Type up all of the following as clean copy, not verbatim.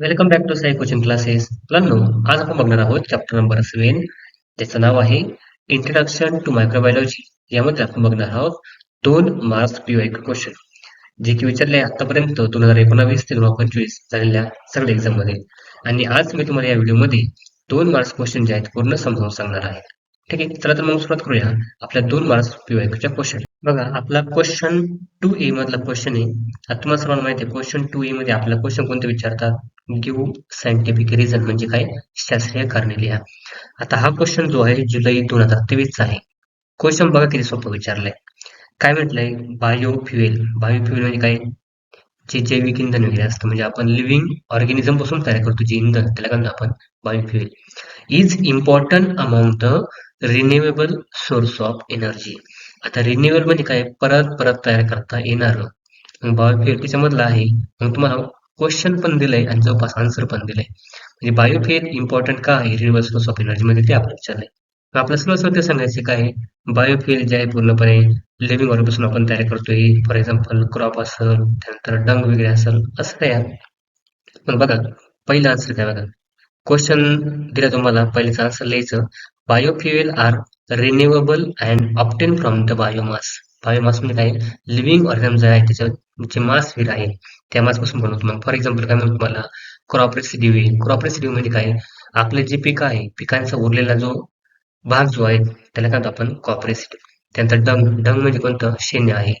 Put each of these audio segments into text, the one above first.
Welcome back to Sai coaching classes. मुलांनो, आज आपण बघणार आहोत चॅप्टर नंबर 7. त्याचं नाव आहे इंट्रोडक्शन टू मायक्रोबायोलॉजी. यामध्ये आपण बघणार आहोत 2 मार्क्स PYQ क्वेश्चन जे की विचारले आतापर्यंत 2019 ते 2025 झालेल्या सगळ्या एक्झाम मध्ये. आणि आज मी तुम्हाला या व्हिडिओमध्ये 2 मार्क्स क्वेश्चन जे आहेत पूर्ण समजावून सांगणार आहे. ठीक आहे, चला तर मग सुरुवात करूया आपल्या 2 मार्क्स PYQच्या क्वेश्चन. बघा, आपला क्वेश्चन 2A मधला क्वेश्चन आहे. आता तुम्हाला सर्वांना माहिती आहे क्वेश्चन 2A मध्ये आपला क्वेश्चन कोणते विचारतात? गिव्ह सायंटिफिक रिझन म्हणजे काय? शास्त्रीय कारणे लिहा. आता हा क्वेश्चन जो आहे जुलै 2023 चा आहे. क्वेश्चन बघा किती सोपं विचारलंय. काय म्हटलंय? बायोफ्युएल. बायोफ्युएल म्हणजे काय? जे जैविक इंधन वगैरे असतं, म्हणजे आपण लिव्हिंग ऑर्गॅनिझम पासून तयार करतो जे इंधन, त्याला काय म्हणतो आपण? Biofuel. Is important among the renewable source of energy. आता रिन्युएबल म्हणजे काय? परत परत तयार करता येणार. बायोफ्युएल त्याच्यामधलं आहे. मग तुम्हाला क्वेश्चन पण दिलंय आणि जवळपास आन्सर पण दिलंय. म्हणजे बायोफ्युएल इम्पॉर्टंट का आहे रिन्युएबल सोर्स ऑफ एनर्जी मध्ये ते आपल्याला विचारलंय. आपलं सर्व ते सांगायचे काय आहे? बायोफ्युएल जे आहे पूर्णपणे लिव्हिंग ऑर्गॅनिझम आपण तयार करतोय. फॉर एक्झाम्पल क्रॉप असेल, त्यानंतर डंग वगैरे असेल, असं काय आहे. पण बघा, पहिलं आन्सर काय बघा. क्वेश्चन दिला तुम्हाला, पहिलेच आन्सर लिहायचं. Biofuel are renewable and obtain from the biomass. Biomass म्हणजे काय? लिव्हिंग ऑर्गॅनिझम जे आहे त्याचं जे मास फीड आहे त्या मास पासून बनवतो. मग फॉर एक्झाम्पल काय म्हणतो तुम्हाला? Crop residue. क्रॉप रेसिड्यू म्हणजे काय? आपले जे पीक आहे, पिकांचा उरलेला जो भाग जो आहे त्याला काय म्हणतो आपण? Crop residue. त्यानंतर डंग. डंग म्हणजे कोणतं? शेण आहे.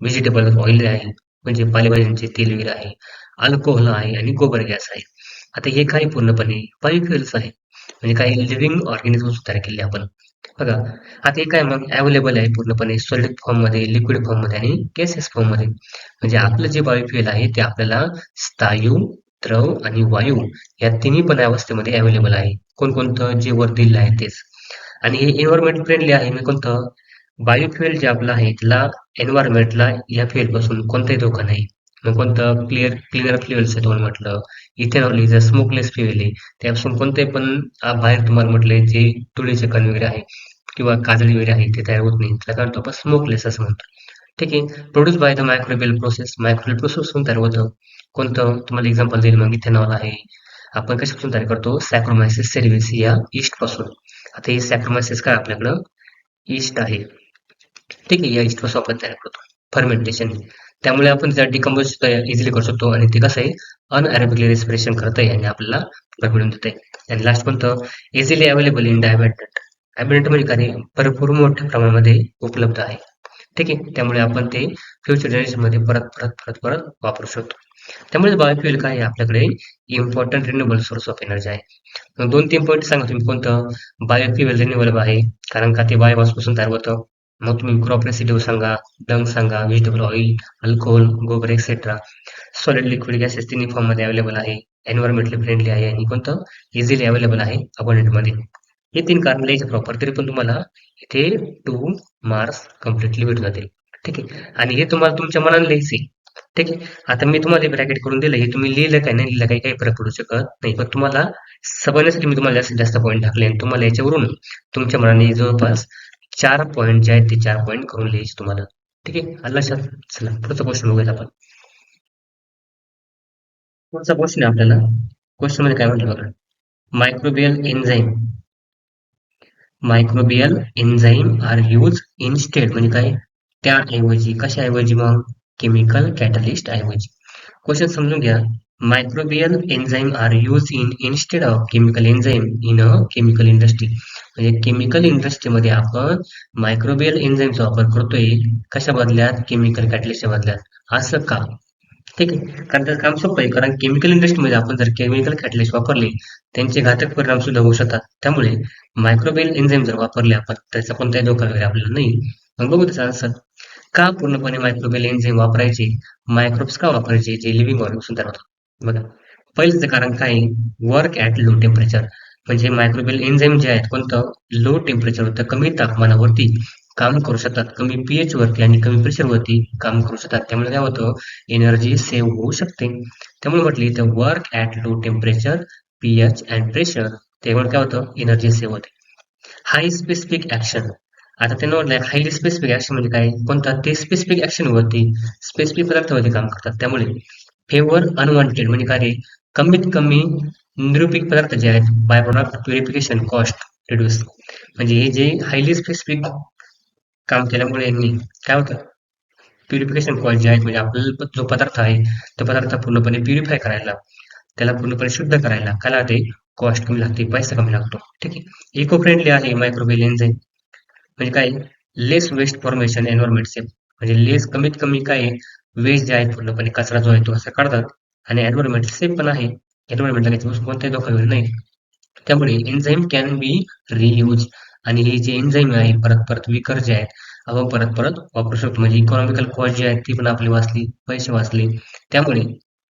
व्हेजिटेबल ऑइल आहे, म्हणजे पालेभाज्यांचे तेल वगैरे आहे. अल्कोहोल आहे आणि गोबर गॅस आहे. आता हे काय? पूर्णपणे बायोफ्युएल्स आहे. म्हणजे काही लिव्हिंग ऑर्गॅनिझम तयार केले आपण. बघा, आता हे काय मग अवेलेबल आहे पूर्णपणे सॉलिड फॉर्म मध्ये, लिक्विड फॉर्म मध्ये आणि गॅसेस फॉर्म मध्ये. म्हणजे आपलं जे बायोफ्युएल आहे ते आपल्याला स्थायू, द्रव आणि वायू या तिन्ही पण अवस्थेमध्ये अवेलेबल आहे. कोणकोणतं? जे वर दिलेलं आहे तेच. आणि हे एन्व्हायरमेंट फ्रेंडली आहे. म्हणजे कोणतं? बायोफ्युएल जे आपलं आहे त्याला एन्व्हायरमेंटला या फ्युएल पासून कोणताही धोका नाही. मग कोणतं? क्लिअर फ्युएल्स आहे तुम्हाला म्हटलं. Ethanol is a smokeless fuel आहे. त्यापासून कोणते पण बाहेर तुम्हाला म्हटलंय जे धुळीचे कण वगैरे आहे किंवा काजळी वगैरे आहे ते तयार होत नाही. त्याला काय म्हणतो आपण? स्मोकलेस असं म्हणतो. ठीक आहे. Produce by the microbial process. Microbial process पासून तयार होतं. कोणतं? तुम्हाला एक्झाम्पल देईल मग. इथेनॉल आहे. आपण कशापासून तयार करतो? सॅक्रोमायसिस सेरिव्हिसिया इस्ट पासून. आता हे सॅक्रोमायसिस काय आपल्याकडं? ईस्ट आहे. ठीक आहे, या ईस्ट पासून आपण तयार करतो फर्मेंटेशन. त्यामुळे आपण त्याचा डिकम्पोज इझिली करू शकतो आणि ते कसं आहे? अनअरेबिकली रेस्पिरेशन करतंय आणि आपल्याला मिळून देतंय. आणि लास्ट कोणतं? Easily available in abundant. Abundant म्हणजे काय? भरपूर मोठ्या प्रमाणामध्ये उपलब्ध आहे. ठीक आहे, त्यामुळे आपण ते फ्युचर जनरेशन मध्ये परत परत परत परत वापरू शकतो. त्यामुळे बायोफ्युएल काय आहे? आपल्याकडे important renewable source of energy आहे. मग 2-3 पॉईंट सांगा तुम्ही कोणतं? बायोफ्युएल रिन्युएबल आहे कारण का ते बायोमास पासून तयार होतं. मग तुम्ही क्रॉप रेसिड्यू सांगा, डंग सांगा, व्हेजिटेबल ऑइल, अल्कोहोल, गोबर एक्सेट्रा. सॉलिड लिक्विड गॅसेस तिन्ही फॉर्म मध्ये अवेलेबल आहे. एन्व्हायरमेंटली फ्रेंडली आहे आणि कोणतं? इझिली अवेलेबल आहे अबंडंट मध्ये. हे 3 कारण लिहायचे प्रॉपर, तरी पण तुम्हाला इथे 2 मार्क्स कम्प्लिटली भेटून जातील. ठीक आहे, आणि हे तुम्हाला तुमच्या मनाने लिहायचे. ठीक आहे. आता मी तुम्हाला ब्रॅकेट करून दिलं, हे तुम्ही लिहिलं काय नाही लिहिलं काही फरक पडू शकत नाही. पण तुम्हाला समजण्यासाठी मी तुम्हाला जास्तीत जास्त पॉईंट टाकले आणि तुम्हाला याच्यावरून तुमच्या मनाने जवळपास 4 पॉईंट जे आहेत ते 4 पॉईंट करून लिहायचे तुम्हाला. ठीक आहे, आलं लक्षात? चला पुढचा क्वेश्चन बघूयात आपण. पुढचा क्वेश्चन आहे आपल्याला. क्वेश्चन मध्ये काय म्हटलं बघा. Microbial enzyme. Microbial enzyme are use instead म्हणजे काय? त्याऐवजी. कशाऐवजी मग? केमिकल कॅटलिस्ट ऐवजी. क्वेश्चन समजून घ्या. Microbial enzyme are use in instead of chemical enzyme in a chemical industry. म्हणजे केमिकल इंडस्ट्रीमध्ये आपण मायक्रोबियल एन्झाईमचा वापर करतोय कशा बदल्यात? केमिकल कॅटलिस्टच्या बदल्यात. असं का? ठीक आहे, कारण त्याचं काम सोपं आहे. कारण केमिकल इंडस्ट्रीमध्ये आपण जर केमिकल कॅटलिस्ट वापरले त्यांचे घातक परिणाम सुद्धा होऊ शकतात. त्यामुळे मायक्रोबियल एन्झाईम जर वापरले आपण त्याचा कोणताही धोका वगैरे आपल्याला नाही. मग बघू त्याचा आन्सर. का पूर्णपणे मायक्रोबियल एन्झाईम वापरायचे? मायक्रोब्स का वापरायचे जे लिव्हिंग ऑर्गॅनिझम तयार होतात? बघा, पहिल्याचं कारण काय आहे? Work at low temperature. म्हणजे मायक्रोबियल एन्झाईम जे आहेत कोणतं? लो टेम्परेचर, कमी तापमानावरती काम करू शकतात. कमी पीएच वरती आणि कमी प्रेशर वरती काम करू शकतात. त्यामुळे काय होतं? एनर्जी सेव्ह होऊ शकते. त्यामुळे म्हटले इथं work at low temperature, pH and pressure. त्यामुळे काय होतं? एनर्जी सेव्ह होते. हाय स्पेसिफिक ऍक्शन. आता त्यांना म्हटलंय हायली स्पेसिफिक ऍक्शन म्हणजे काय? कोणता? ते स्पेसिफिक ऍक्शन वरती, स्पेसिफिक पदार्थावरती काम करतात. त्यामुळे फेवर अनवॉन्टेड म्हणजे काय? कमीत कमी निरूपिक पदार्थ जे आहेत by product purification cost reduce. म्हणजे हे जे हायली स्पेसिफिक काम केल्यामुळे यांनी काय होतं, प्युरिफिकेशन कॉस्ट जे आहेत म्हणजे आपल्याला जो पदार्थ आहे तो पदार्थ पूर्णपणे प्युरिफाय करायला, त्याला पूर्णपणे शुद्ध करायला काय लागते, कॉस्ट कमी लागते, पैसा कमी लागतो. ठीक आहे. इको फ्रेंडली आहे मायक्रोवेल एन्झाईम. म्हणजे काय, लेस वेस्ट फॉर्मेशन एन्व्हायरमेंट सेफ. म्हणजे लेस कमीत कमी काय वेस्ट जे आहे पूर्णपणे कचरा जो आहे तो असं काढतात. आणि एन्व्हायरमेंट सेफ पण आहे. एन्व्हायरमेंटला काही कोणताही धोका होईल नाही. त्यामुळे एन्झाईम कॅन बी रियूज. आणि हे जे एन्झाईम आहे परत परत विकर जे आहेत आपण परत परत वापरू शकतो. म्हणजे इकॉनॉमिकल कॉस्ट जी आहे ती पण आपली वाचली, पैसे वाचले. त्यामुळे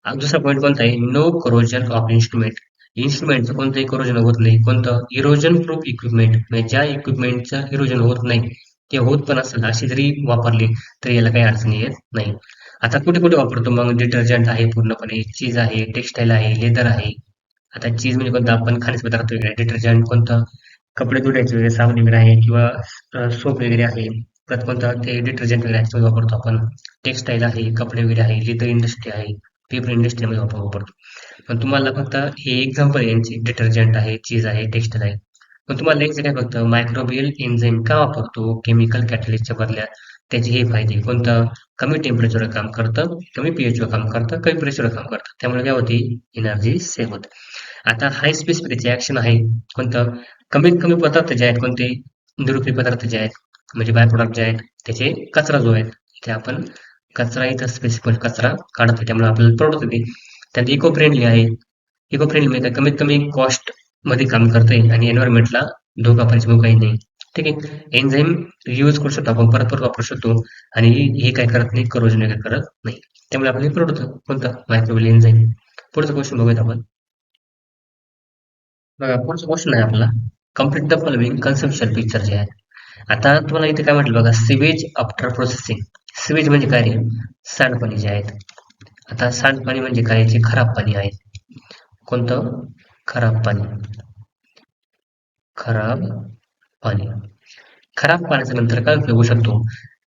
दुसरा पॉईंट कोणता आहे, नो करोजन ऑफ इन्स्ट्रुमेंट. इन्स्ट्रुमेंटचं कोणतंही करोजन होत नाही. कोणतं, इरोजन प्रूफ इक्विपमेंट. म्हणजे ज्या इक्विपमेंटचं इरोजन होत नाही, ते होत पण असेल अशी जरी वापरली तरी याला काही अडचणी येत नाही. आता कुठे कुठे वापरतो मग, डिटर्जंट आहे पूर्णपणे, चीज आहे, टेक्सटाईल आहे, लेदर आहे. आता चीज म्हणजे कोणतं, आपण खाण्याचे पदार्थ वगैरे, डिटर्जंट कोणतं, कपडे धुण्याचे वगैरे साबण वगैरे आहे, किंवा सोप वगैरे आहे. परत कोणतं ते डिटर्जंट वगैरे ह्याच्यामध्ये वापरतो आपण. टेक्सटाईल आहे, कपडे वगैरे आहे, लेदर इंडस्ट्री आहे, पेपर इंडस्ट्रीमध्ये आपण वापरतो. पण तुम्हाला फक्त हे एक्झाम्पल आहे यांचे, डिटर्जंट आहे, चीज आहे, टेक्सटाईल आहे. पण तुम्हाला यायचं काय, फक्त मायक्रोबियल एन्झाईम का वापरतो केमिकल कॅटलिस्टच्या बदल्यात, त्याचे हे फायदे. कोणतं, कमी टेम्परेचरवर काम करतं, कमी pH वर काम करतं, कमी प्रेशरवर काम करतं. त्यामुळे काय होते, एनर्जी सेव्ह होते. आता हाय स्पेसिफिक ऍक्शन आहे कोणतं, कमीत कमी पदार्थ जे आहेत कोणते, निरुपयोगी पदार्थ जे आहेत म्हणजे बाय प्रोडक्ट जे आहेत त्याचे कचरा जो आहे ते आपण, कचरा इथं स्पेसिफिक कचरा काढतो त्यामुळे आपल्याला प्रोडक्ट येते. त्यात इको फ्रेंडली आहे. इको फ्रेंडली म्हणजे कमीत कमी कॉस्ट मध्ये काम करते आणि एन्व्हायरमेंटला धोका परिचय काही नाही. ठीक आहे. एन्झाईम रियूज करू शकतो आपण, परत परत वापरू शकतो. आणि हे काय करत नाही, करोजन वगैरे करत नाही. त्यामुळे आपल्याला प्रोडक्ट कोणता, मायक्रोवेल एन्झाईम. पुढचा क्वेश्चन बघूयात आपण. बघा पुढचा क्वेश्चन आहे आपला, complete the following conceptual picture जे आहे. आता तुम्हाला इथे काय म्हटलं बघा, सिवेज आफ्टर प्रोसेसिंग. सिवेज म्हणजे काय रे, सांडपाणी जे आहेत. आता सांडपाणी म्हणजे काय, जे खराब पाणी आहे. कोणतं, खराब पाणी. खराब पाणी. खराब पाण्याचा नंतर काय उपयोग होऊ शकतो,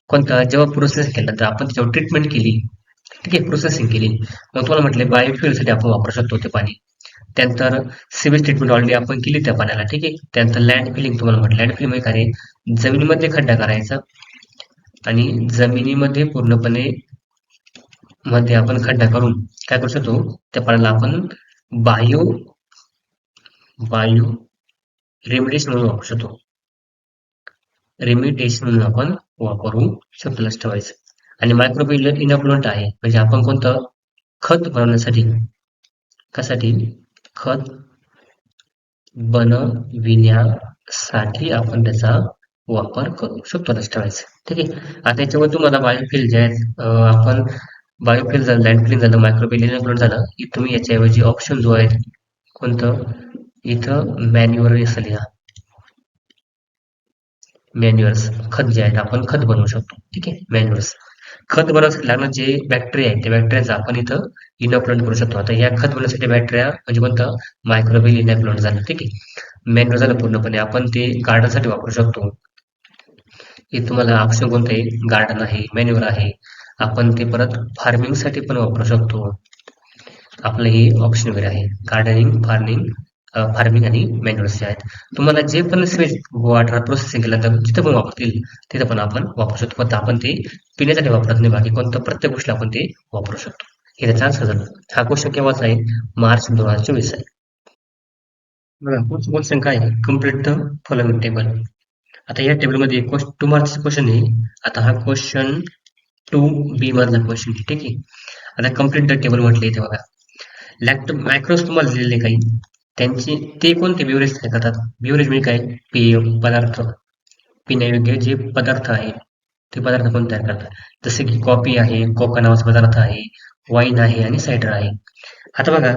कोणता, जेव्हा प्रोसेस केला तर आपण त्याच्यावर ट्रीटमेंट केली. ठीक आहे, प्रोसेसिंग केली. मग तुम्हाला म्हटले बायोफ्युएलसाठी आपण वापरू शकतो ते पाणी. त्यानंतर सिवेज ट्रीटमेंट ऑलरेडी आपण केली त्या पाण्याला. ठीक आहे. त्यानंतर लँड फिलिंग तुम्हाला म्हटलं, लँड फिलिंग म्हणजे काय, जमिनीमध्ये खड्डा करायचा आणि जमिनीमध्ये पूर्णपणे मध्ये आपण खड्डा करून काय करू शकतो, त्या पाण्याला आपण बायो बायो रेमिडिएशन म्हणून वापरू शकतो. रेमिडिएशन म्हणून आपण वापरू शकतो, लक्षात ठेवायचं. आणि मायक्रोबियल इनफ्लुएंट आहे म्हणजे आपण कोणतं, खत बनवण्यासाठी, कशासाठी, खत बनविण्यासाठी आपण त्याचा वापर करू शकतो, लक्षात ठेवायचं. ठीक आहे. आता याच्यावर तुम्हाला बायोफिल जे आहेत, आपण बायोफिल झालं, लँडफिलिंग झालं, मायक्रोबियल इनफ्लुएंट झालं, तुम्ही याच्याऐवजी ऑप्शन जो आहे कोणतं, इथं मॅन्युअर असं लिहा. मॅन्युअर्स, खत जे आहेत आपण खत बनवू शकतो. ठीक आहे, मॅन्युअर्स. खत बनवण्यासाठी लागणार जे बॅक्टेरिया आहेत त्या बॅक्टेरियाचा आपण इथं इनफ्लुएंट करू शकतो. आता या खत बनवण्यासाठी बॅक्टेरिया म्हणजे कोणतं, मायक्रोबियल इनफ्लुएंट झालं. ठीक आहे. मॅन्युअर झालं पूर्णपणे आपण ते गार्डनसाठी वापरू शकतो. हे तुम्हाला ऑप्शन कोणतं आहे, गार्डन आहे, मॅन्युअर आहे. आपण ते परत फार्मिंगसाठी पण वापरू शकतो. आपलं हे ऑप्शन वगैरे आहे, गार्डनिंग, फार्मिंग आणि मॅन्युअल्स जे आहेत. तुम्हाला जे पण स्वेज वॉटर प्रोसेसिंग केलं तर जिथं पण वापरतील तिथं पण आपण वापरू शकतो. फक्त आपण ते पिण्यासाठी वापरत नाही, बाकी कोणत्या प्रत्येक गोष्टी आपण ते वापरू शकतो. हे त्याचा आन्सर झालं. हा क्वेश्चन केव्हाचा आहे, मार्च 2024 आहे. बघा पुढचं क्वेश्चन काय आहे, कम्प्लीट द फॉलोइंग टेबल. आता या टेबलमध्ये टू मार्क्स क्वेश्चन आहे. आता हा क्वेश्चन 2B मधला क्वेश्चन आहे. ठीक आहे. आता कम्प्लीट द टेबल म्हटले इथे बघा, मॅक्रोज तुम्हाला दिलेले काही, त्यांची ते कोणते बेवरेज तयार करतात. बेवरेज म्हणजे काय, पेय पदार्थ, पिण्यायोग्य जे पदार्थ आहे ते पदार्थ कोण तयार करतात. जसे की कॉफी आहे, कोका नावाचा पदार्थ आहे, वाईन आहे आणि सायडर आहे. आता बघा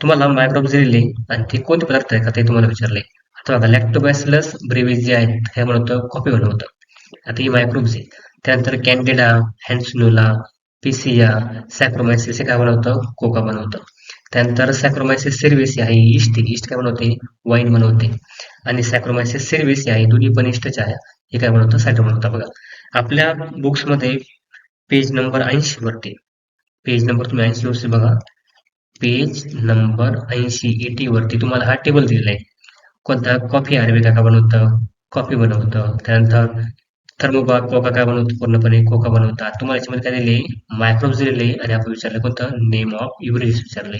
तुम्हाला मायक्रोब्स दिलेले आणि ते कोणते पदार्थ तयार करतात ते तुम्हाला विचारले. आता बघा लॅक्टोबॅसिलस ब्रेव्हिज जे आहेत हे बनवतं, कॉफी बनवतं. आता ही मायक्रोब्स आहे. त्यानंतर कॅन्डिडा, हॅन्सनुला, पिसिया, सॅक्रोमायसिस हे काय बनवतं, कोका बनवतं. त्यानंतर सॅक्रोमायसिस सेर्व्हिस आहे, इस्ट इस्ट काय बनवते, वाईन बनवते. आणि सॅक्रोमायसिस सेर्व्हिस आहे, दोन्ही पण इस्टच आहे, हे काय बनवतं, सायडर बनवतं. बघा आपल्या बुक्समध्ये पेज नंबर 80 वरती, पेज नंबर तुम्ही 80 वरती बघा, पेज नंबर 80 वरती तुम्हाला हा टेबल दिलेला आहे. कोणता कॉफी अरेबिका का बनवतं, कॉफी बनवतं, त्यानंतर थर्मोपाक कोका काय बनवतो, पूर्णपणे कोका बनवतात. तुम्हाला याच्यामध्ये काय दिले, मायक्रोब्स दिलेले आणि आपण विचारलं कोणतं, नेम ऑफ बिवरेजेस विचारले.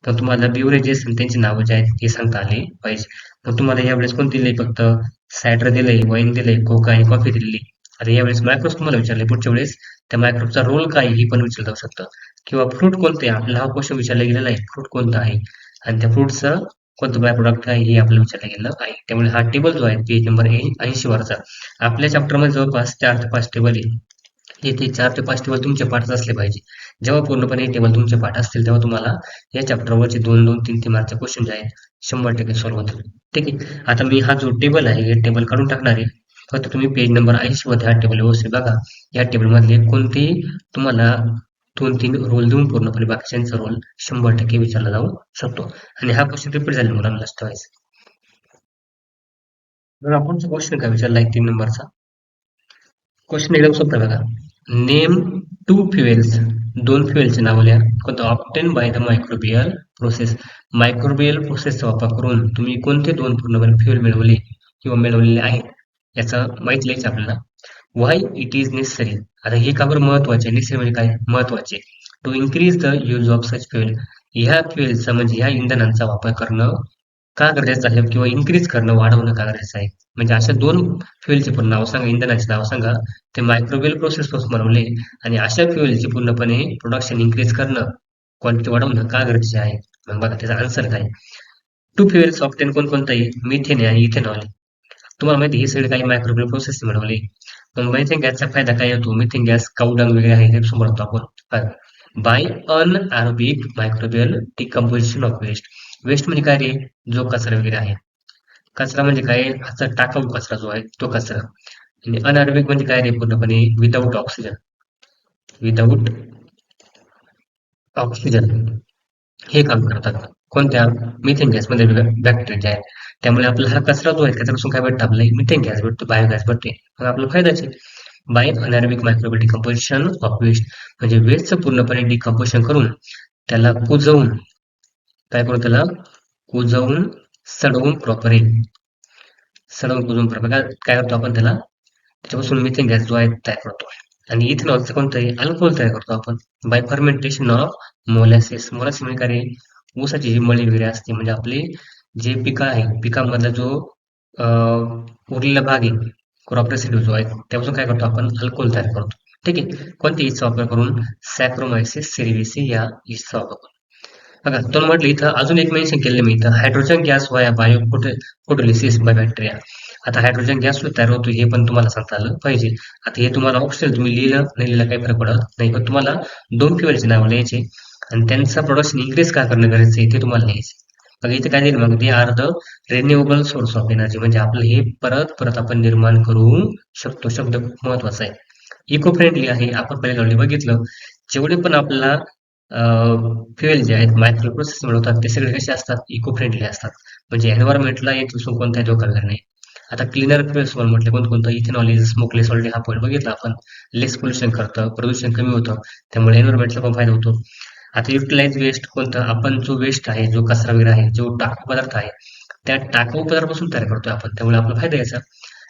तर तुम्हाला बिवरेजेस आणि त्यांची नावं जे आहेत हे सांगता आले पाहिजे. मग तुम्हाला यावेळेस कोण दिले, फक्त सायडर दिले, वाईन दिले, कोका आणि कॉफी दिलेली. आता यावेळेस मायक्रोब्स तुम्हाला विचारले, पुढच्या वेळेस त्या मायक्रोबचा रोल काय हे पण विचारलं जाऊ शकतं. किंवा फ्रूट कोणते, आपल्याला हा क्वेश्चन विचारला गेलेला आहे, फ्रूट कोणता आहे आणि त्या फ्रूटचं कोणतं बाय प्रोडक्ट आहे हे आपल्याला विचारलं गेलं आहे. त्यामुळे हा टेबल जो आहे पेज नंबर 80 वरचा, आपल्या चॅप्टरमध्ये जवळपास 4 ते 5 टेबल आहे. येथे 4 ते 5 टेबल तुमच्या पाठात असले पाहिजे. जेव्हा पूर्णपणे टेबल तुमचे पाठ असतील तेव्हा तुम्हाला या चॅप्टरवरचे 2-2, 3-3 मार्कचे क्वेश्चन जे आहेत 100% सॉल्व्ह होतील. ठीक आहे. आता मी हा जो टेबल आहे हे टेबल काढून टाकणार आहे. फक्त तुम्ही पेज नंबर 80 मध्ये हा टेबल व्यवस्थित बघा. या टेबलमधले कोणतेही तुम्हाला 2-3 रोल देऊन पूर्णपणे बाकीच्यांचा रोल 100% विचारला जाऊ शकतो. आणि हा क्वेश्चन रिपीट झाले मुलांना लास्ट वाईज. बघा पुढचा क्वेश्चन काय विचारला आहे 3 नंबरचा. क्वेश्चन एकदम सोपा आहे बघा. नेम टू फ्युएल्स, दोन फ्युएलचे नाव लिहा. कोणतं, obtained by the microbial process, microbial प्रोसेसचा वापर करून तुम्ही कोणते दोन पूर्णपणे फ्युएल मिळवले किंवा मिळवलेले आहेत याचं माहिती लिहायचं आपल्याला. व्हाय इट इज नेसेसरी, आता हे का बरं महत्वाचे, नेसेसरी म्हणजे काय, महत्वाचे. To increase the use of such fuel, ह्या फ्युएलचा म्हणजे ह्या इंधनांचा वापर करणं का गरजेचं आहे किंवा इन्क्रीज करणं, वाढवणं का गरजेचं आहे. म्हणजे अशा दोन फ्युएलचे पण नाव सांगा, इंधनाचे नाव सांगा, ते मायक्रोवेल प्रोसेस पासून बनवले आणि अशा फ्युएलचे पूर्णपणे प्रोडक्शन इन्क्रीज करणं, क्वांटिटी वाढवणं का गरजेचे आहे. मग बघा त्याचा आन्सर काय. टू फ्युएल्स ऑप्टेन कोणकोणतं आहे, मिथेन आणि इथेनॉल. तुम्हाला माहिती हे सगळे काही मायक्रोवेल प्रोसेस बनवले. मग मिथेन गॅसचा फायदा काय होतो, मिथेन गॅस कावडंग वगैरे आहे हे समजतो आपण. By anaerobic microbial decomposition of waste, waste म्हणजे काय रे, जो कचरा वगैरे आहे. कचरा म्हणजे काय, हाचा टाकाऊ कचरा जो आहे तो कचरा. आणि अनारोबिक म्हणजे काय रे, पूर्णपणे विदाऊट ऑक्सिजन, विदाऊट ऑक्सिजन हे काम करतात. कोणत्या, मिथेन गॅसमध्ये बॅक्टेरिया आहेत. त्यामुळे आपला हा कचरा जो आहे त्याच्यापासून काय भेटतं, आपल्याला मिथेन गॅस भेटतो, बायोगॅस भेटते. मग आपला फायदाच आहे. By anaerobic microbial decomposition of waste, म्हणजे वेस्टचं पूर्णपणे डिकम्पोजिशन करून त्याला कुजवून, काय करू त्याला कुजवून, सडवून प्रॉपर, सडवून कुजवून प्रॉपर काय करतो आपण त्याला, त्याच्यापासून मिथेन गॅस जो आहे तयार करतो. आणि इथेनॉलचं कोणतं आहे, अल्कोहोल तयार करतो आपण bye fermentation of molasses. Molasses म्हणजे काय रे, ऊसाची जी मळी वगैरे असते, म्हणजे आपले जे पिकं आहे पिकांमधला जो उरलेला भाग आहे, क्रॉप रेसिड्यू जो आहे त्यापासून काय करतो आपण, अल्कोहोल तयार करतो. ठीक आहे. कोणत्या ईस्टचा वापर करून, सॅक्रोमायसिस सेरिविसी या ईस्टचा वापर करून. बघा तुम्हाला म्हटलं इथं अजून एक मेन्शन केलेलं मी इथं, हायड्रोजन गॅस वाया बायो फोटोलिसिस बाय बॅक्टेरिया. आता हायड्रोजन गॅस तयार होतो हे पण तुम्हाला सांगता आलं पाहिजे. आता हे तुम्हाला ऑप्शनल, तुम्ही लिहिलं नाही लिहिलं काही फरक पडत नाही, पण तुम्हाला दोन फ्युएलचे नाव लिहायचे आणि त्यांचं प्रोडक्शन इन्क्रीज का करणं गरजेचं आहे ते तुम्हाला लिहायचे. मग इथे काय दिलं, मग they are the renewable source of energy, म्हणजे आपलं हे परत परत आपण निर्माण करू शकतो. शब्द खूप महत्वाचा आहे. इको फ्रेंडली आहे, आपण पहिले ऑलरेडी बघितलं. जेवढे पण आपला फ्युएल जे आहेत मायक्रो प्रोसेस मिळवतात ते सगळे कसे असतात, इको फ्रेंडली असतात. म्हणजे एन्व्हायरमेंटला याच्यापासून कोणताही धोका वगैरे नाही. आता क्लिनर फ्युएल्स म्हटलं कोणतं, इथेनॉल इज स्मोकलेस, ऑलरेडी हा पॉईंट बघितला आपण. लेस पोल्युशन करतं, प्रदूषण कमी होतं, त्यामुळे एन्व्हायरमेंटला पण फायदा होतो. आता युटिलाइज वेस्ट कोणतं, आपण जो वेस्ट आहे, जो कचरा वगैरे आहे, जो टाकाऊ पदार्थ आहे, त्या टाकाऊ पदार्थापासून तयार करतोय आपण, त्यामुळे आपला फायदा याचा.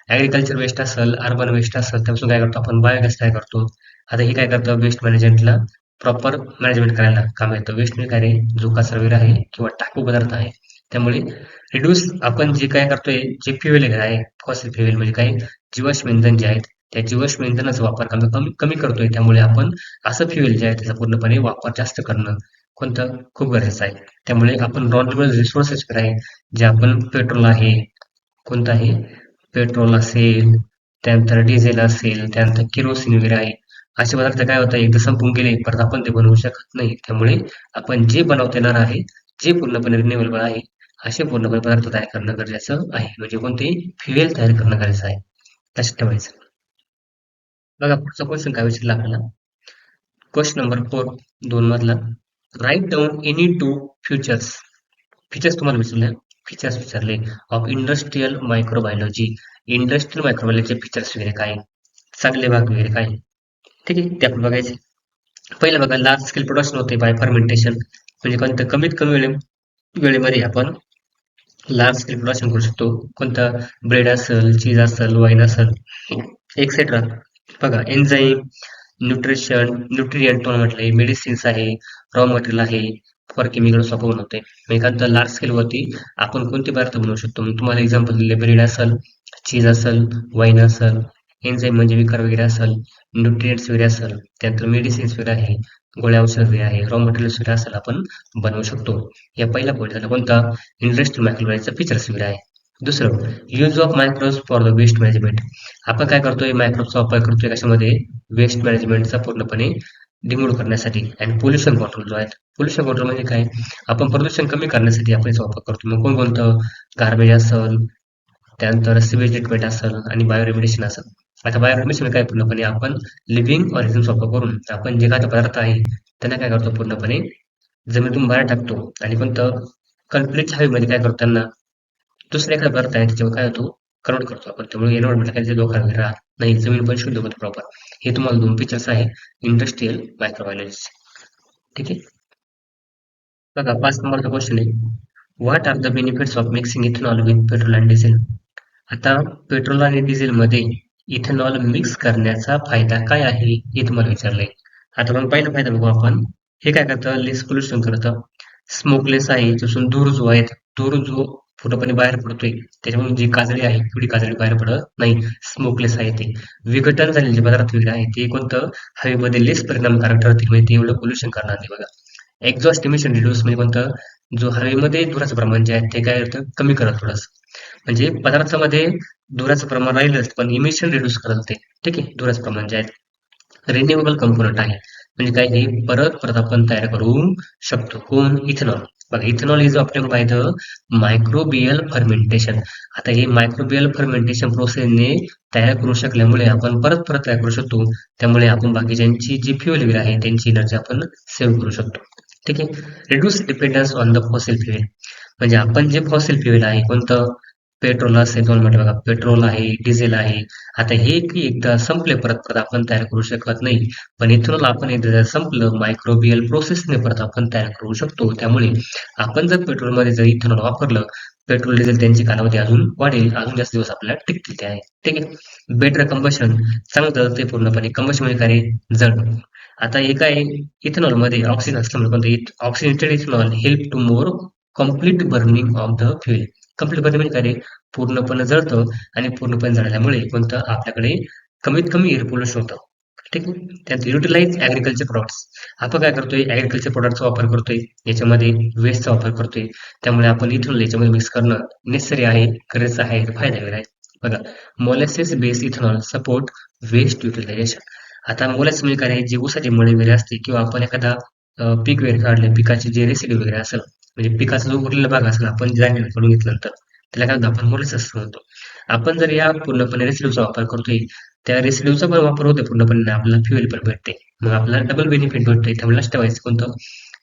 ऍग्रिकल्चर वेस्ट असेल, अर्बन वेस्ट असेल, त्यापासून काय करतो आपण, बायोगॅस तयार करतो. आता हे काय करतं, वेस्ट मॅनेजमेंटला प्रॉपर मॅनेजमेंट करायला काम येतं. वेस्ट म्हणजे काय रे, जो कचरा वगैरे आहे किंवा टाकू पदार्थ आहे. त्यामुळे रिड्यूस, आपण जे काय करतोय, जे फ्युएल आहे फॉसिल फ्युएल म्हणजे काय, जीवाश्म इंधन जे आहेत त्या जीवाश्म इंधनाचा वापर कमी कमी कमी करतोय. त्यामुळे आपण असं फ्युएल जे आहे त्याचा पूर्णपणे वापर जास्त करणं कोणतं खूप गरजेचं आहे. त्यामुळे आपण रॉनेबल रिसोर्सेस आहे, जे आपण पेट्रोल आहे, कोणतं आहे, पेट्रोल असेल, त्यानंतर डिझेल असेल, त्यानंतर केरोसिन वगैरे आहे, असे पदार्थ काय होतं, एकदा संपून गेले परत आपण ते बनवू शकत नाही. त्यामुळे आपण जे बनवता येणार आहे, जे पूर्णपणे रिन्युएबल आहे, असे पूर्णपणे पदार्थ तयार करणं गरजेचं आहे. म्हणजे कोणतेही फ्युएल तयार करणं गरजेचं आहे. लक्षात ठेवायचं. बघा पुढचा क्वेश्चन काय विचारला आपल्याला. क्वेश्चन नंबर 4 2 मधला, write down any two futures. Features तुम्हाला विचारले, फीचर्स विचारले of industrial microbiology. Industrial microbiology features वगैरे काय, चांगले भाग वगैरे काय. ठीक आहे, ते आपण बघायचे. पहिलं बघा, लार्ज स्केल प्रोडक्शन होते बाय फर्मेंटेशन. म्हणजे कोणतं कमीत कमी वेळेमध्ये आपण लार्ज स्केल प्रोडक्शन करू शकतो. कोणतं ब्रेड असेल, चीज असेल, वाईन असेल, एक्सेट्रा. बघा एन्झाईम, न्यूट्रिएंट म्हटलंय, मेडिसिन्स आहे, रॉ मटेरियल आहे, फॉर केमिकल वापरून बनवते. मग एखाद्या लार्ज स्केलवरती आपण कोणते पदार्थ बनवू शकतो? मग तुम्हाला एक्झाम्पल दिले, ब्रेड असेल, चीज असेल, वाईन असेल, एन्झाईम म्हणजे विकार वगैरे असेल, न्यूट्रिएंट्स वगैरे असेल, त्यानंतर मेडिसिन्स वगैरे आहे, गोळ्या औषध वगैरे आहे, रॉ मटेरियल्स वगैरे असेल आपण बनवू शकतो. या पहिला पॉईंट झाला कोणता? इंडस्ट्रियल मायक्रोबायोलॉजीचा फीचर्स वगैरे आहे. दुसरं, use of microbes for the waste management. आपण काय करतोय? मायक्रोबचा वापर करतोय कशामध्ये? वेस्ट मॅनेजमेंटचा पूर्णपणे डिमोड करण्यासाठी. आणि पोल्युशन कंट्रोल जो आहे, पोल्युशन कंट्रोल म्हणजे काय? आपण प्रदूषण कमी करण्यासाठी आपण याचा वापर करतो. मग कोणकोणतं? गार्बेज असेल, त्यानंतर सिवेज ट्रीटमेंट असेल आणि बायोरेमिडिशन असेल. आता बायोरेमिडिशन काय? पूर्णपणे आपण लिव्हिंग ऑर्गॅनिझम्स वापर करून आपण जे काही पदार्थ आहे त्यांना काय करतो? पूर्णपणे जमिनीतून बाहेर टाकतो. आणि कोणतं? कल्पित हवेमध्ये काय करतो? त्यांना दुसऱ्या एखादा पदार्थ आहे त्याच्यावर काय होतो? कन्वर्ट करतो आपण. त्यामुळे एन्व्हायरमेंटला काही धोका वगैरे राहत नाही, जमीन पण शुद्ध होते प्रॉपर. हे तुम्हाला दोन फीचर्स आहे इंडस्ट्रियल मायक्रोबायोलॉजी. ठीक आहे. बघा 5 नंबरचा क्वेश्चन आहे, what are the benefits of mixing ethanol with petrol and diesel. आता पेट्रोल आणि डिझेल मध्ये इथेनॉल मिक्स करण्याचा फायदा काय आहे हे तुम्हाला विचारलंय. आता आपण पहिला फायदा बघू आपण. हे काय करतं? लेस पोल्युशन करतं, स्मोकलेस आहे, त्यापासून धूर जो आहे, धूर जो पूर्णपणे बाहेर पडतोय त्याच्यामुळे जी काजळी आहे तेवढी काजळी बाहेर पडत नाही, स्मोकलेस आहे ते. विघटन झालेले जे पदार्थ वगैरे आहे ते कोणतं? हवेमध्ये लेस परिणामकारक ठरतील, म्हणजे ते एवढं पोल्युशन करणार नाही. बघा एक्झॉस्ट इमिशन रिड्यूस म्हणजे कोणतं? जो हवेमध्ये धुराचं प्रमाण जे आहे ते काय होतं? कमी करत थोडंसं. म्हणजे पदार्थामध्ये धुराचं प्रमाण राहिलंच पण इमिशन रिड्यूस करत ते. ठीक आहे. धुराचं प्रमाण जे आहे रिन्युएबल कंपोनंट आहे. म्हणजे काय? हे परत परत आपण तयार करू शकतो. कोण? इथेनॉल. बघा ethanol is obtain by the microbial fermentation. आता हे मायक्रोबियल फर्मेंटेशन प्रोसेसने तयार करू शकल्यामुळे आपण परत परत तयार करू शकतो. त्यामुळे आपण बाकीच्यांची जी फ्युएल वगैरे आहे त्यांची एनर्जी आपण सेव्ह करू शकतो. ठीक आहे. Reduce dependence on the fossil fuel. म्हणजे आपण जे फॉसिल फ्युएल आहे कोणतं? पेट्रोल असेल, दोन म्हटलं बघा, पेट्रोल आहे, डिझेल आहे. आता हे की एकदा संपले परत परत आपण तयार करू शकत नाही. पण इथेनॉल आपण एकदा संपलं मायक्रोबियल प्रोसेसने परत आपण तयार करू शकतो. त्यामुळे आपण जर पेट्रोलमध्ये जर इथेनॉल वापरलं, पेट्रोल डिझेल त्यांची कालावधी अजून वाढेल, अजून जास्त दिवस आपल्याला टिकतील ते आहे. ठीक आहे. बेटर कंबशन, चांगलं जळते पूर्णपणे. कंबशन म्हणजे काय? जळ. आता हे काय? इथेनॉल मध्ये ऑक्सिजन असल्यामुळे कोणतं? Oxygenated ethanol help to more complete burning of the fuel. Complete burning म्हणजे काय? पूर्णपणे जळतं. आणि पूर्णपणे जळल्यामुळे कोणतं? आपल्याकडे कमीत कमी एअर पोल्युशन होतं. ठीक आहे. त्यात युटिलाइज ऍग्रिकल्चर प्रोडक्ट्स. आपण काय करतोय? ऍग्रिकल्चर प्रोडक्टचा वापर करतोय, याच्यामध्ये वेस्टचा वापर करतोय. त्यामुळे आपण इथेनॉल याच्यामध्ये मिक्स करणं नेसेसरी आहे, गरजेचं आहे, फायदा वगैरे आहे. बघा molasses base ethanol support waste utilisation. आता मोलॅसिस म्हणजे काय? जे ऊसाचे मळे वगैरे असते किंवा आपण एखादा पीक वगैरे काढले, पिकाचे जे रेसिड्यू वगैरे असेल, म्हणजे पिकाचा जो उरलेला भाग असेल आपण जाणीव करून घेतल्यानंतर त्याला काय म्हणतो? आपण मोलॅसिस म्हणतो. आपण जर या पूर्णपणे रेसिड्यूचा वापर करतोय, त्या रेसिड्यूचा पण वापर होतो पूर्णपणे, आपल्याला फ्युएल पण भेटते. मग आपल्याला डबल बेनिफिट भेटतोय. त्यामुळे लक्षात ठेवायचं कोणतं?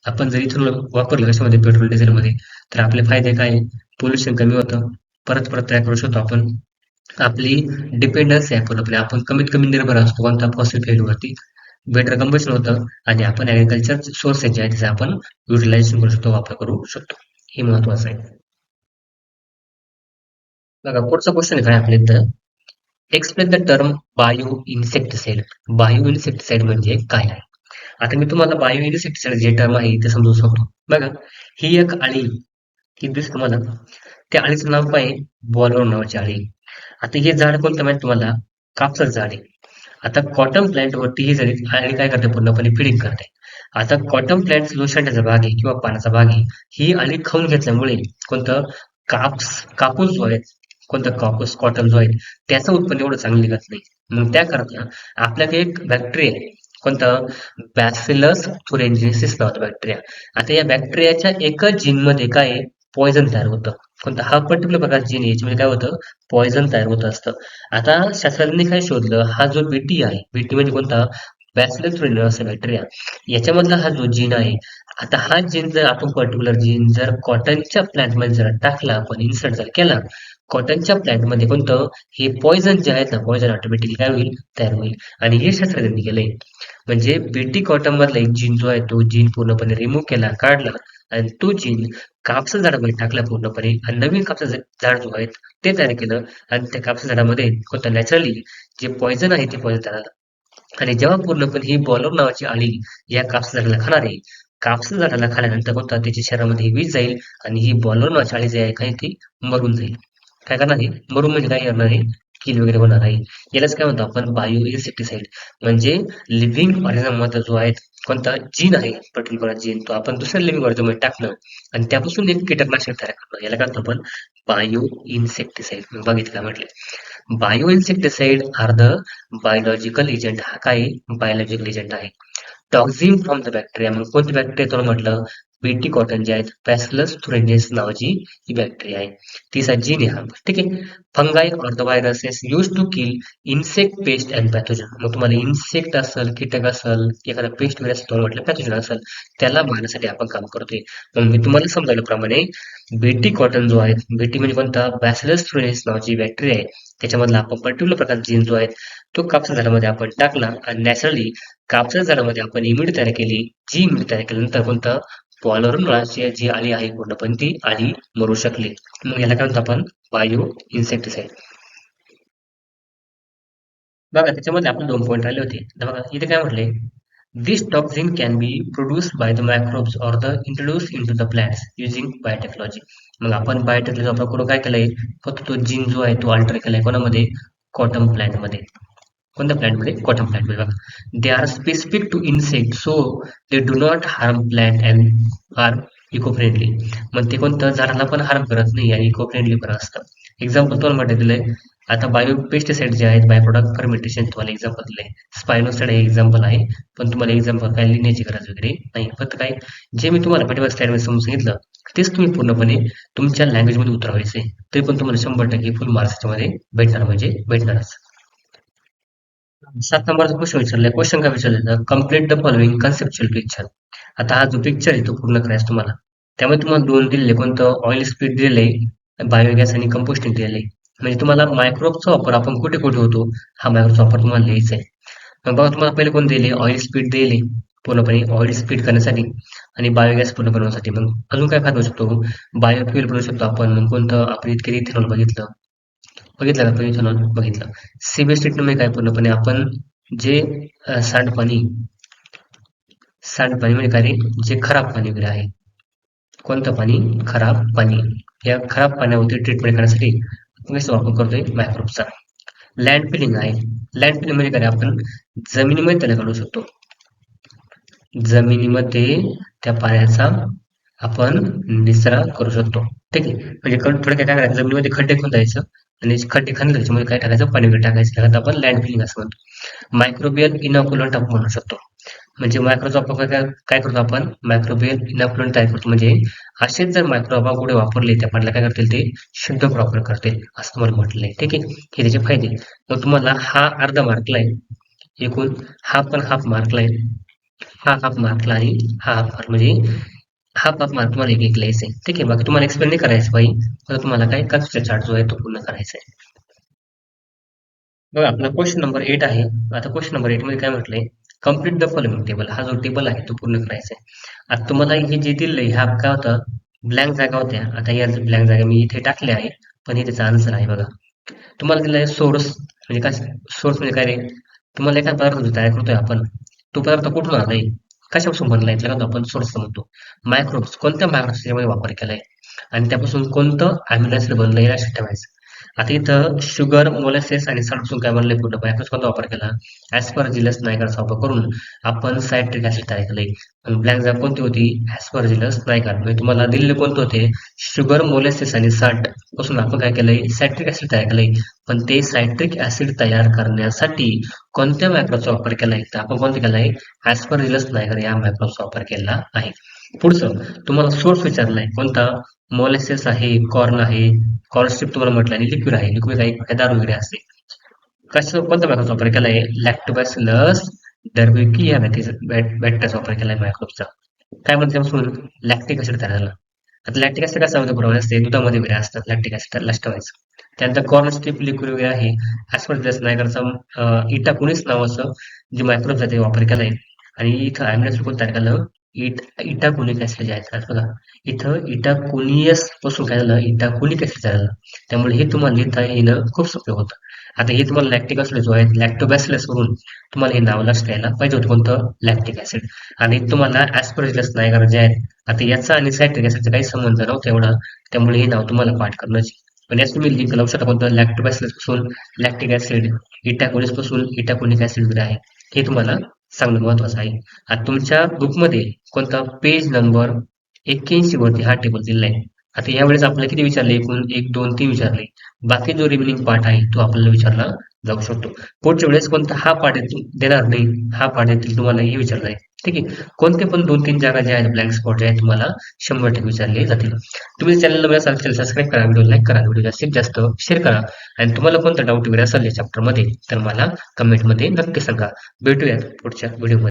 आपण जर इथून वापरलं कशामध्ये? पेट्रोल डिझेलमध्ये, तर आपले फायदे काय? पोल्युशन कमी होतं, परत परत तयार करू शकतो आपण. आपली डिपेंडन्स आहे पूर्णपणे, आपण कमीत कमी निर्भर असतो कोणत्या? फॉसिल फ्युएलवरती. बेटर कंबशन होतं आणि आपण ऍग्रिकल्चर सोर्सेस जे आहे त्याचा आपण युटिलायझेशन करू शकतो, वापर करू शकतो. हे महत्वाचं आहे. बघा पुढचा क्वेश्चन काय आपल्या इथं, explain the term bio insecticide. Bio insecticide म्हणजे काय आहे? आता मी तुम्हाला बायो इन्सेक्टिसाइड जे टर्म आहे ते समजू शकतो. बघा ही एक अळी, ही दिसत तुम्हाला, त्या अळीचं नाव काय? बॉलवर नावाची अळी. आता हे झाड कोणतं माहिती तुम्हाला? कापसाचं झाड आहे. आता कॉटन प्लांट वरती ही झाडी अळी काय करते? पूर्णपणे फिडिंग करते. आता कॉटन प्लांट जो शेंड्याचा भाग आहे किंवा पानाचा भाग आहे, ही अळी खाऊन घेतल्यामुळे कोणतं? कापूस जो आहे, कोणता? कापूस, कॉटन जो आहे त्याचं उत्पन्न एवढं चांगलं निघत नाही. मग त्याकरता आपल्याकडे एक बॅक्टेरिया आहे, कोणता? बॅसिलस thuringiensis नावाचा बॅक्टेरिया. आता या बॅक्टेरियाच्या एकच जीन मध्ये काय आहे? पॉइझन तयार होतं. कोणता? हा पर्टिक्युलर प्रकार जीन आहे, याच्यामध्ये काय होतं? पॉइझन तयार होत असतं. आता शास्त्रज्ञांनी काय शोधलं? हा जो बीटी आहे, बीटी म्हणजे कोणता? बॅसिलस thuringiensis बॅक्टेरिया याच्यामधला हा जो जीन आहे, आता हा जीन जर आपण पर्टिक्युलर जीन जर कॉटनच्या प्लांटमध्ये जर टाकला, आपण इन्सर्ट जर केला कॉटनच्या प्लांटमध्ये कोणतं हे पॉइझन जे आहेत ना, पॉइझन ऑटोमॅटिकली काय होईल, तयार होईल. आणि हे शास्त्रज्ञांनी केलंय. म्हणजे बीटी कॉटन मधला एक जीन जो आहे तो जीन पूर्णपणे रिमूव्ह केला, काढला आणि तो जीन कापसा झाडामध्ये टाकला पूर्णपणे आणि नवीन कापसाचं झाड जो आहे ते तयार केलं. आणि त्या कापसा झाडामध्ये कोणतं नॅचरली जे पॉइझन आहे ते पॉइझन तयार झालं. आणि जेव्हा पूर्णपणे ही बॉलर नावाची अळी या कापसा झाडाला खाणार आहे, कापसा झाडाला खाल्यानंतर कोणता त्याच्या शरीरामध्ये ही विष जाईल आणि ही बॉलर नावाची अळी जी आहे काही ती मरून जाईल. काय करणार आहे, मरून म्हणजे काय करणार आहे, किल वगैरे होणार आहे. यालाच काय म्हणतो आपण, बायो इन्सेक्टिसाइड. म्हणजे लिव्हिंग ऑर्गॅनिझम मध्ये जो आहे कोणता जीन आहे, पर्टिक्युलर जीन, तो आपण दुसऱ्या लिव्हिंग ऑर्गॅनिझम मध्ये टाकणं आणि त्यापासून एक कीटकनाशक तयार करणं, याला काय म्हणतो आपण, बायो इन्सेक्टिसाइड. बघितलं का म्हटलं, bio insecticide are the biological agent. हा काय बायोलॉजिकल एजंट आहे. Toxin from the bacteria. मग कोणती बॅक्टेरिया तुला म्हटलं, बीटी कॉटन जे आहेत, बॅसिलस thuringiensis नावाची ही बॅक्टेरिया आहे. तिचा जीन आहे हा. ठीक आहे. Fungi or the viruses use to kill insect, pest and pathogen. मग तुम्हाला इन्सेक्ट असेल, कीटक असेल, एखादा पेस्ट वगैरे असेल, तुम्हाला म्हटलं पॅथोजन असेल, त्याला मारण्यासाठी आपण काम करतोय. मग मी तुम्हाला समजावल्याप्रमाणे बीटी कॉटन जो आहे, बीटी म्हणजे कोणता, बॅसिलस thuringiensis नावाची बॅक्टेरिया आहे, त्याच्यामधला आपण पर्टिक्युलर प्रकारचा जीन जो आहे तो कापसा झाडामध्ये आपण टाकला आणि नॅचरली कापसा झाडामध्ये आपण इम्युनिटी तयार केली. जी इम्युनिटी तयार केल्यानंतर कोणतं, पॉलरून मुळाची जी अळी आहे पूर्णपणे ती अळी मरू शकली. मग याला काय म्हणतो आपण, बायो इन्सेक्टिसाइड. बघा त्याच्यामध्ये आपण 2 पॉईंट राहिले होते. तर बघा इथे काय म्हटले, this toxin can be produced by the microbes or the introduce into the plants using biotechnology. मग आपण बायोटेक्नॉलॉजी वापर करून काय केलंय, फक्त तो जीन जो आहे तो अल्टर केलाय कोणामध्ये, कॉटन प्लांटमध्ये. कोणत्या प्लांटमध्ये, कॉटन प्लांटमध्ये. बघा, they are specific to insect so they do not harm plant and are eco friendly. मग ते कोणतं, झाडाला पण हार्म करत नाही आणि इको फ्रेंडली पण असतं. एक्झाम्पल तुम्हाला म्हटलं दिलंय, आता बायो पेस्टिसाइड जे आहेत, बाय प्रोडक्ट फर्मेंटेशन, तुम्हाला एक्झाम्पल दिलंय. स्पायनोसाइड हे एक्झाम्पल आहे, पण तुम्हाला एक्झाम्पल काय लिहिण्याची गरज वगैरे नाही. फक्त काय, जे मी तुम्हाला पाठीमागे स्लाइडमध्ये समजून सांगितलं तेच तुम्ही पूर्णपणे तुमच्या लँग्वेजमध्ये उतरवायचे, तरी पण तुम्हाला 100% फुल मार्क्स मध्ये भेटणार म्हणजे भेटणारच. 7 नंबरचा क्वेश्चन विचारलाय. क्वेश्चन काय विचारलं, complete the following conceptual picture. आता हा जो पिक्चर आहे तो पूर्ण करायचा तुम्हाला. त्यामध्ये तुम्हाला 2 दिलेले, कोणतं, ऑइल स्पीड दिलेले, बायोगॅस आणि कंपोस्टिंग दिलेले. म्हणजे तुम्हाला मायक्रोबचा वापर आपण कुठे कुठे होतो, हा मायक्रोबचा वापर तुम्हाला लिहायचा आहे. मग बघा तुम्हाला पहिले कोण दिले, ऑइल स्पीड दिले पूर्णपणे ऑइल स्पीड करण्यासाठी आणि बायोगॅस पूर्ण बनवण्यासाठी. मग अजून काय फायदा होऊ शकतो, बायोफ्युएल बनवू शकतो आपण. मग कोणतं, आपण इतके इथेनॉल बघितलं, बघितलं का इथेनॉल बघितलं. सीबीएस ट्रीटमेंट काय, पूर्णपणे आपण जे सांडपाणी, सांडपाणी म्हणजे काय रे, जे खराब पाणी वगैरे आहे, कोणतं पाणी, खराब पाणी, या खराब पाण्यावरती ट्रीटमेंट करण्यासाठी कसं वापर करतोय, मायक्रोबचा. लँड फिलिंग आहे. लँड फिलिंग म्हणजे काय, आपण जमिनीमध्ये त्याला काढू शकतो, जमिनीमध्ये त्या पाण्याचा आपण निचरा करू शकतो. ठीक आहे. म्हणजे थोडं काय करायचं, जमिनीमध्ये खड्डे खोदायचं आणि खड्डे खणले त्याच्यामध्ये काय टाकायचं, पाणी वगैरे टाकायचं, त्याला आपण लँड फिलिंग असं म्हणतो. मायक्रोबियल इनॉक्युलंट आपण म्हणू शकतो. म्हणजे मायक्रोचा वापर काय करतो आपण, मायक्रोबियल इनॉक्युलंट तयार करतो. म्हणजे असेच जर मायक्रोबा कुठे वापरले त्या पाण्याला काय करतील, ते शुद्ध प्रॉपर करतील असं तुम्हाला म्हटलंय. ठीक आहे. हे त्याचे फायदे. मग तुम्हाला हा अर्धा मार्कला आहे, एकूण हा पण हाफ मार्कला आहे, हा हाफ मार्कला आहे, हा हाफ मार्क म्हणजे हाफ मार्क तुम्हाला एक लिहायचं आहे. ठीक आहे. बाकी तुम्हाला एक्सप्लेन नाही करायचं बाई, तर तुम्हाला काय कन्सेप्ट चार्ट जो आहे तो पूर्ण करायचा आहे. बघा आपला क्वेश्चन नंबर 8 आहे. आता क्वेश्चन नंबर 8 मध्ये काय म्हटलंय, कम्प्लीट द फॉलोइंग टेबल. हा जो टेबल आहे तो पूर्ण करायचा आहे. आता तुम्हाला हे जे दिलंय ह्या काय होतं, ब्लँक जागा होत्या. आता या ब्लँक जागा मी इथे टाकल्या आहे, पण हे त्याचा आन्सर आहे. बघा तुम्हाला दिलाय सोर्स, म्हणजे काय सोर्स म्हणजे काय रे, तुम्हाला एखादा पदार्थ जो तयार करतोय आपण, तो पदार्थ कुठून आलाय, कशापासून बनलाय, त्याला आपण सोर्स म्हणतो. मायक्रोब्स, कोणत्या मायक्रोब्स यामध्ये वापर केलाय आणि त्यापासून कोणतं अॅमिनो ऍसिड बनलंय हे लक्षात ठेवायचं. आता इथं शुगर, मोलॅसेस आणि सल्टपासून काय बनलंय, पूर्ण बायकोचा वापर केला, ऍस्परजिलस नायगरचा वापर करून आपण सायट्रिक ऍसिड तयार केलंय. आणि ब्लँक जागा कोणती होती, ऍस्परजिलस नायगर. म्हणजे तुम्हाला दिलेले कोणते होते, शुगर, मोलॅसेस आणि साल्ट पासून आपण काय केलंय, सायट्रिक ऍसिड तयार केलंय. पण ते सायट्रिक ऍसिड तयार करण्यासाठी कोणत्या मायक्रोबचा वापर केलाय, तर आपण कोणता केलाय, ऍस्परजिलस नायगर या मायक्रोबचा वापर केला आहे. पुढचं तुम्हाला सोर्स विचारलाय, कोणता, मोलॅसेस आहे, कॉर्न आहे, कॉर्नस्ट्रिप तुम्हाला म्हटलं, आणि लिक्विड आहे. लिक्विड काही दारू वगैरे असते. कशा कोणत्या प्रकारचा वापर केलाय, लॅक्टोबॅसिलस दरवेळी या बॅटचा वापर केला मायक्रोबचा. काय म्हणते त्यापासून लॅक्टिक ऍसिड तयार झालं. आता लॅक्टिक ऍसिड कशामध्ये प्रमाण असते, दुधामध्ये वगैरे असतात लॅक्टिक ऍसिड लास्टवाईज. त्यानंतर कॉर्न स्ट्रिप लिक्विड वगैरे आहे. ऍस्पर्जिलस नायगरचा इटाकुनिस नावाचं जे मायक्रोबचा ते वापर केलाय. आणि इथं अॅमिनो कोण तयार केलं, इटाकुनिक ऍसिड जे आहे बघा, इथं इटाकुनियस पासून काय झालं, इटाकुनिक ऍसिड तयार झालं. त्यामुळे हे तुम्हाला लिहिता येणं खूप सोपं होतं. आता हे तुम्हाला लॅक्टिक ऍसिड जो आहे लॅक्टोबॅसिलस वरून तुम्हाला हे नाव लक्षात यायला पाहिजे होतं, कोणतं, लॅक्टिक ऍसिड. आणि तुम्हाला ऍस्परजिलस नायगर जे आहेत, आता याचा आणि सायट्रिक ऍसिडचा काही संबंध नव्हता एवढा, त्यामुळे हे नाव तुम्हाला पाठ करण्याची. पण याच तुम्ही लिंक लावू शकता, कोणतं, लॅक्टोबॅसिलस पासून लॅक्टिक ऍसिड, इटाकोनिस पासून इटाकोनिक ऍसिड वगैरे आहे, हे तुम्हाला सांगणं महत्वाचं आहे. आता तुमच्या बुकमध्ये कोणता पेज नंबर 81 वरती हा टेबल दिलेला आहे. आता यावेळेस आपल्याला किती विचारले, एकूण 1 2 3 विचारले. बाकी जो रिमेनिंग पार्ट आहे तो आपल्याला विचारला जाऊ शकतो. पुढच्या वेळेस कोणता हा पार्ट देणार नाही, हा पार्ट येथील तुम्हाला हे विचारलं आहे. ठीक आहे, कोणते पण 2 3 जागा ज्या आहेत, ब्लँक स्पॉट जे आहेत, तुम्हाला 100% विचारले जातील. तुम्ही चॅनलला नवीन असाल तर सबस्क्राईब करा, व्हिडिओ लाईक करा, व्हिडिओ जास्तीत जास्त शेअर करा. आणि तुम्हाला कोणता डाऊट वगैरे असेल या चॅप्टरमध्ये तर मला कमेंटमध्ये नक्की सांगा. भेटूयात पुढच्या व्हिडिओमध्ये.